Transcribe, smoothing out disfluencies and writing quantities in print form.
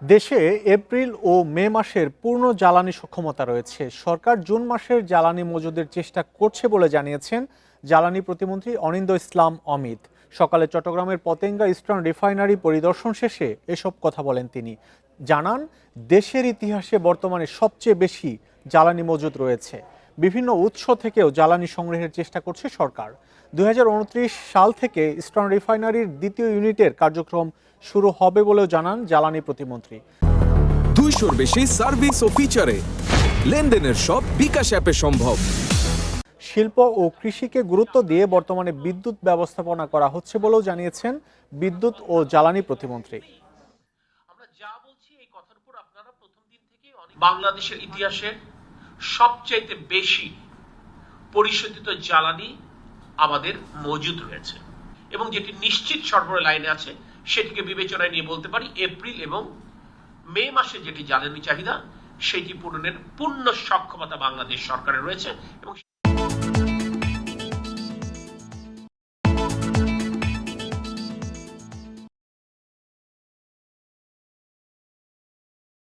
দেশে এপ্রিল ও মে মাসের পূর্ণ জ্বালানি সক্ষমতা রয়েছে। সরকার জুন মাসের জ্বালানি মজুদের চেষ্টা করছে বলে জানিয়েছেন জ্বালানি প্রতিমন্ত্রী অনিন্দ্য ইসলাম অমিত। সকালে চট্টগ্রামের পতেঙ্গা ইস্টার্ন রিফাইনারি পরিদর্শন শেষে এসব কথা বলেন তিনি। জানান, দেশের ইতিহাসে বর্তমানে সবচেয়ে বেশি জ্বালানি মজুদ রয়েছে। বিভিন্ন উৎস থেকেও জ্বালানি সংগ্রহের চেষ্টা করছে সরকার। 2029 সাল থেকে ইস্টার্ন রিফাইনারির দ্বিতীয় ইউনিটের কার্যক্রম শুরু হবে বলেও জানান জ্বালানি প্রতিমন্ত্রী। 200-র বেশি সার্ভিস ও ফিচারে লেনদেনের সব বিকাশ অ্যাপে সম্ভব। শিল্প ও কৃষিকে গুরুত্ব দিয়ে বর্তমানে বিদ্যুৎ ব্যবস্থাপনা করা হচ্ছে বলেও জানিয়েছেন বিদ্যুৎ ও জ্বালানি প্রতিমন্ত্রী। আমরা যা বলছি এই কথার উপর আপনারা প্রথম দিন থেকেই বাংলাদেশের ইতিহাসে সবচাইতে বেশি পরিশোধিত জ্বালানি আমাদের মজুদ রয়েছে এবং যেটি নিশ্চিত সরবরাহ লাইনে আছে সেটিকে বিবেচনায় নিয়ে বলতে পারি এপ্রিল এবং মে মাসে যেটি জ্বালানি চাহিদা সেটি পূরণের পূর্ণ সক্ষমতা বাংলাদেশ সরকারের রয়েছে এবং